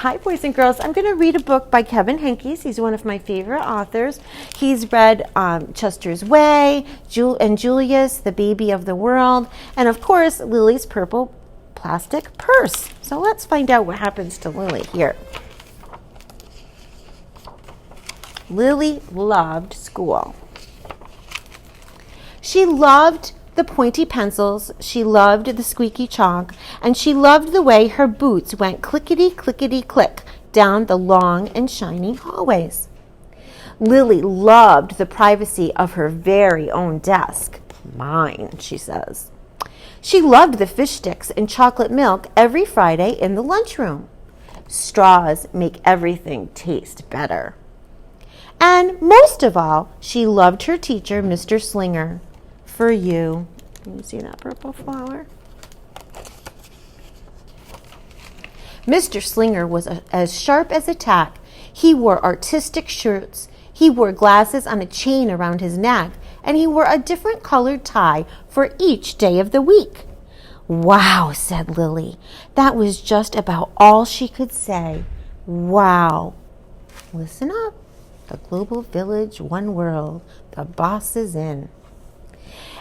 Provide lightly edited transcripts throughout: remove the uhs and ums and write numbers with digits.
Hi, boys and girls. I'm going to read a book by Kevin Henkes. He's one of my favorite authors. He's read Chester's Way, and Julius, the Baby of the World, and of course, Lily's Purple Plastic Purse. So let's find out what happens to Lily here. Lily loved school. She loved the pointy pencils, she loved the squeaky chalk, and she loved the way her boots went clickety-clickety-click down the long and shiny hallways. Lily loved the privacy of her very own desk. Mine, she says. She loved the fish sticks and chocolate milk every Friday in the lunchroom. Straws make everything taste better. And most of all, she loved her teacher, Mr. Slinger. For you. Can you see that purple flower? Mr. Slinger was as sharp as a tack. He wore artistic shirts. He wore glasses on a chain around his neck, and he wore a different colored tie for each day of the week. Wow, said Lily. That was just about all she could say. Wow. Listen up. The global village, one world. The boss is in.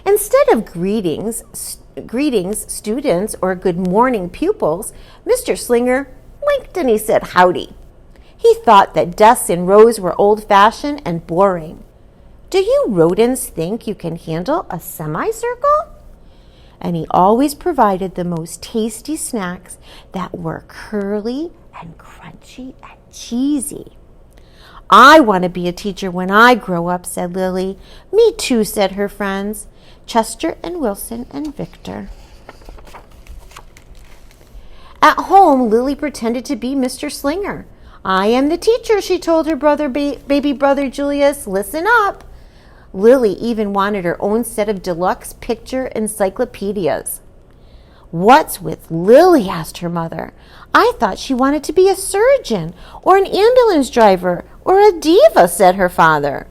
Instead of greetings, students, or good morning, pupils, Mr. Slinger winked and he said howdy. He thought that desks in rows were old-fashioned and boring. Do you rodents think you can handle a semicircle? And he always provided the most tasty snacks that were curly and crunchy and cheesy. I want to be a teacher when I grow up, said Lily. Me too, said her friends, Chester and Wilson and Victor. At home, Lily pretended to be Mr. Slinger. I am the teacher, she told her baby brother Julius. Listen up. Lily even wanted her own set of deluxe picture encyclopedias. What's with Lily? Asked her mother. I thought she wanted to be a surgeon or an ambulance driver or a diva, said her father.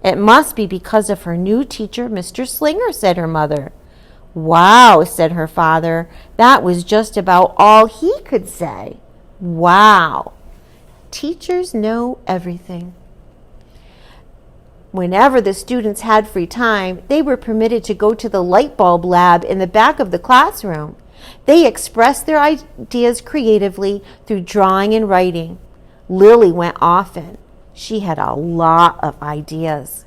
It must be because of her new teacher, Mr. Slinger, said her mother. Wow, said her father. That was just about all he could say. Wow. Teachers know everything. Whenever the students had free time, they were permitted to go to the light bulb lab in the back of the classroom. They expressed their ideas creatively through drawing and writing. Lily went often. She had a lot of ideas.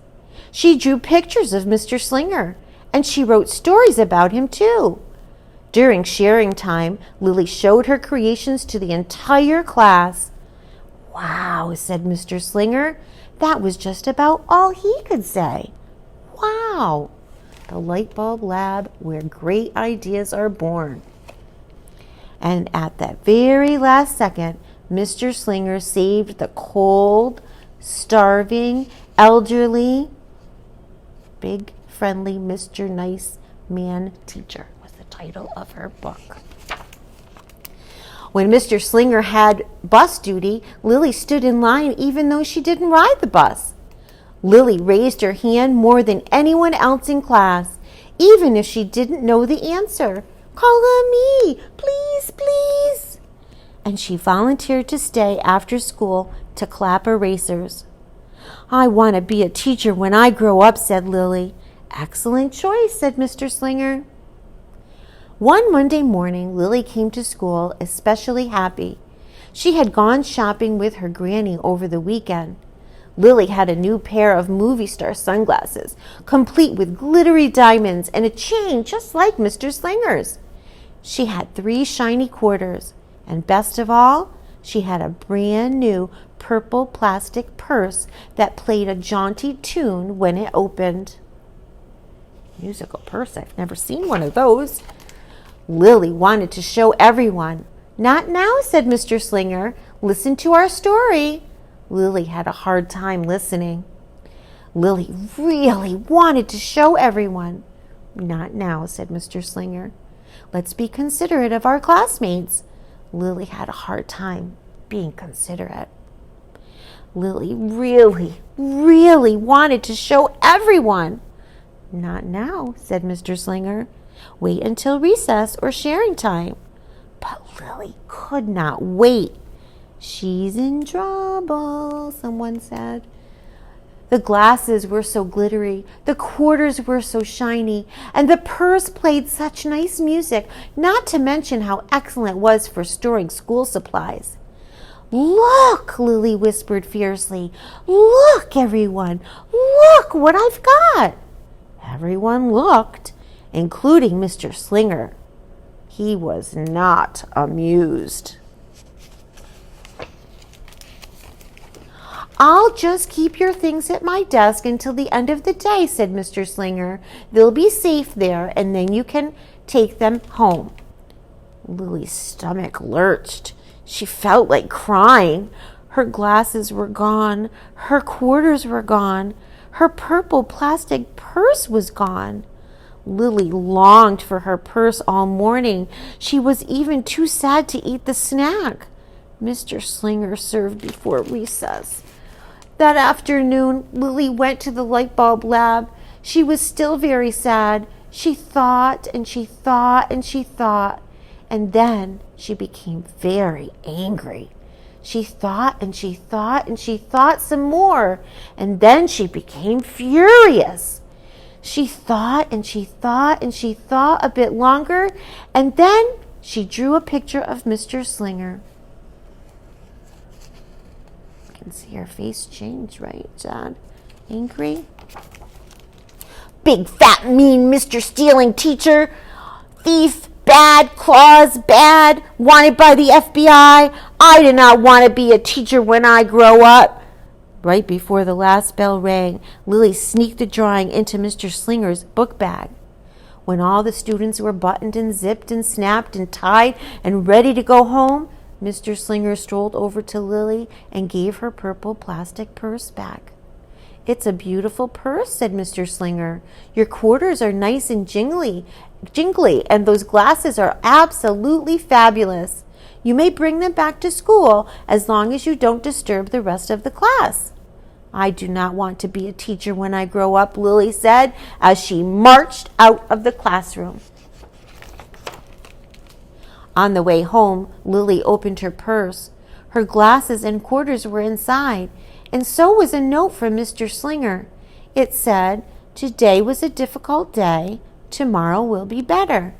She drew pictures of Mr. Slinger, and she wrote stories about him too. During sharing time, Lily showed her creations to the entire class. Wow, said Mr. Slinger. That was just about all he could say. Wow. The light bulb lab where great ideas are born. And at that very last second, Mr. Slinger saved the cold, starving, elderly, big, friendly Mr. Nice Man Teacher was the title of her book. When Mr. Slinger had bus duty, Lily stood in line even though she didn't ride the bus. Lily raised her hand more than anyone else in class, even if she didn't know the answer. Call on me, please, please. And she volunteered to stay after school to clap erasers. I want to be a teacher when I grow up, said Lily. Excellent choice, said Mr. Slinger. One Monday morning, Lily came to school especially happy. She had gone shopping with her granny over the weekend. Lily had a new pair of movie star sunglasses, complete with glittery diamonds and a chain just like Mr. Slinger's. She had 3 shiny quarters, and best of all, she had a brand new purple plastic purse that played a jaunty tune when it opened. Musical purse, I've never seen one of those. Lily wanted to show everyone. Not now, said Mr. Slinger. Listen to our story. Lily had a hard time listening. Lily really wanted to show everyone. Not now, said Mr. Slinger. Let's be considerate of our classmates. Lily had a hard time being considerate. Lily really wanted to show everyone. Not now, said Mr. Slinger. Wait until recess or sharing time. But Lily could not wait. She's in trouble, someone said. The glasses were so glittery, the quarters were so shiny, and the purse played such nice music, not to mention how excellent it was for storing school supplies. Look, Lily whispered fiercely. Look, everyone. Look what I've got. Everyone looked, including Mr. Slinger. He was not amused. I'll just keep your things at my desk until the end of the day, said Mr. Slinger. They'll be safe there, and then you can take them home. Lily's stomach lurched. She felt like crying. Her glasses were gone. Her quarters were gone. Her purple plastic purse was gone. Lily longed for her purse all morning. She was even too sad to eat the snack Mr. Slinger served before recess. That afternoon, Lily went to the light bulb lab. She was still very sad. She thought and she thought and she thought. And then she became very angry. She thought and she thought and she thought some more. And then she became furious. She thought and she thought and she thought a bit longer. And then she drew a picture of Mr. Slinger. You can see her face change, right, John? Angry? Big, fat, mean Mr. Stealing teacher. Thief. Bad, claws, bad, wanted by the FBI. I do not want to be a teacher when I grow up. Right before the last bell rang, Lily sneaked the drawing into Mr. Slinger's book bag. When all the students were buttoned and zipped and snapped and tied and ready to go home, Mr. Slinger strolled over to Lily and gave her purple plastic purse back. It's a beautiful purse, said Mr. Slinger. Your quarters are nice and jingly, and those glasses are absolutely fabulous. You may bring them back to school as long as you don't disturb the rest of the class. I do not want to be a teacher when I grow up, Lily said as she marched out of the classroom. On the way home, Lily opened her purse. Her glasses and quarters were inside, and so was a note from Mr. Slinger. It said, "Today was a difficult day. Tomorrow will be better."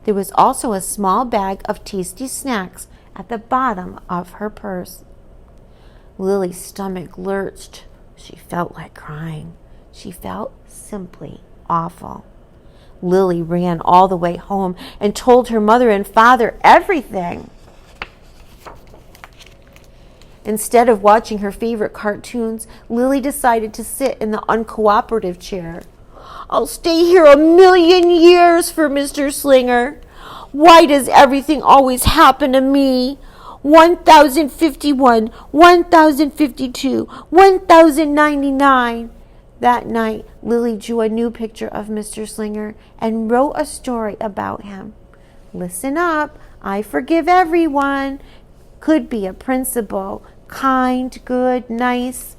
There was also a small bag of tasty snacks at the bottom of her purse. Lily's stomach lurched. She felt like crying. She felt simply awful. Lily ran all the way home and told her mother and father everything. Instead of watching her favorite cartoons, Lily decided to sit in the uncooperative chair. I'll stay here 1,000,000 years for Mr. Slinger. Why does everything always happen to me? 1051, 1052, 1099. That night, Lily drew a new picture of Mr. Slinger and wrote a story about him. Listen up. I forgive everyone. Could be a principal. Kind, good, nice.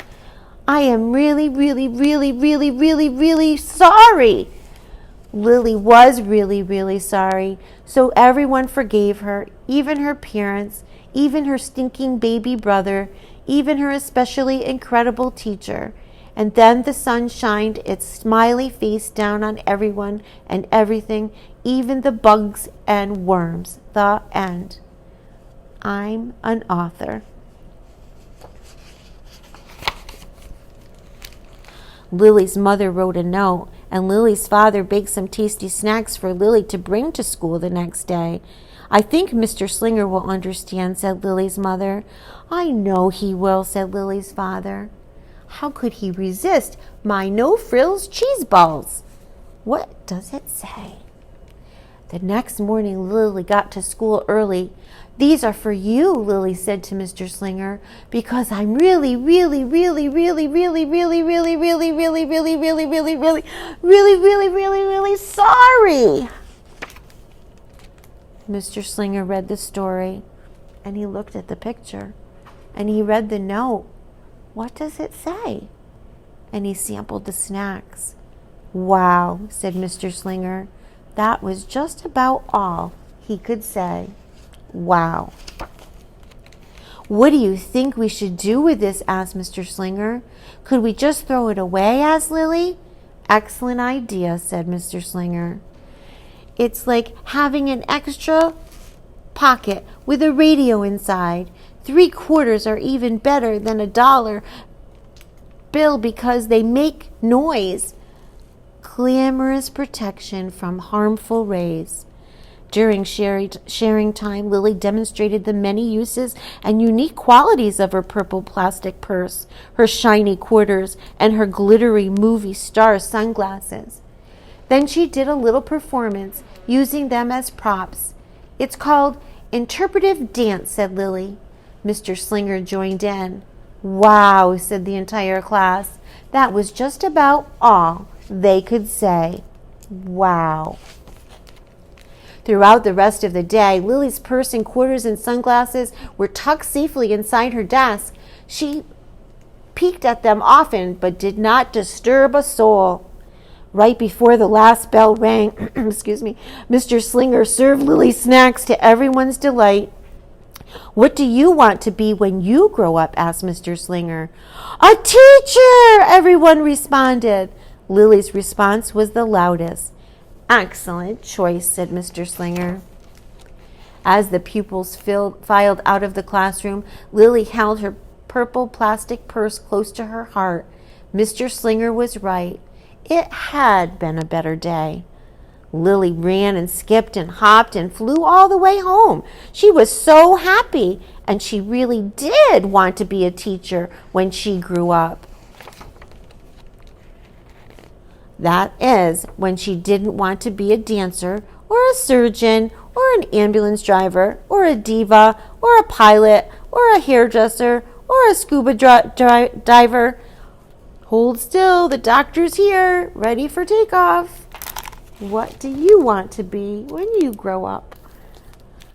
I am really, really, really, really, really, really sorry. Lily was really, really sorry. So everyone forgave her, even her parents, even her stinking baby brother, even her especially incredible teacher. And then the sun shined its smiley face down on everyone and everything, even the bugs and worms. The end. I'm an author. Lily's mother wrote a note, and Lily's father baked some tasty snacks for Lily to bring to school the next day. I think Mr. Slinger will understand, said Lily's mother. I know he will, said Lily's father. How could he resist my no-frills cheese balls? What does it say? The next morning, Lily got to school early. These are for you, Lily said to Mr. Slinger, because I'm really, really, really, really, really, really, really, really, really, really, really, really, really, really, really, really, really sorry. Mr. Slinger read the story, and he looked at the picture, and he read the note. What does it say? And he sampled the snacks. Wow, said Mr. Slinger. That was just about all he could say. Wow. "What do you think we should do with this?" asked Mr. Slinger. "Could we just throw it away?" asked Lily. "Excellent idea," said Mr. Slinger. "It's like having an extra pocket with a radio inside. 3/4 are even better than $1 bill because they make noise. Glamorous protection from harmful rays." During sharing time, Lily demonstrated the many uses and unique qualities of her purple plastic purse, her shiny quarters, and her glittery movie star sunglasses. Then she did a little performance using them as props. "It's called interpretive dance," said Lily. Mr. Slinger joined in. "Wow," said the entire class. That was just about all they could say. Wow. Throughout the rest of the day, Lily's purse and quarters and sunglasses were tucked safely inside her desk. She peeked at them often, but did not disturb a soul. Right before the last bell rang, Mr. Slinger served Lily snacks to everyone's delight. "What do you want to be when you grow up?" asked Mr. Slinger. "A teacher!" everyone responded. Lily's response was the loudest. "Excellent choice," said Mr. Slinger. As the pupils filed out of the classroom, Lily held her purple plastic purse close to her heart. Mr. Slinger was right. It had been a better day. Lily ran and skipped and hopped and flew all the way home. She was so happy, and she really did want to be a teacher when she grew up. That is, when she didn't want to be a dancer or a surgeon or an ambulance driver or a diva or a pilot or a hairdresser or a scuba diver. Hold still, the doctor's here, ready for takeoff. What do you want to be when you grow up?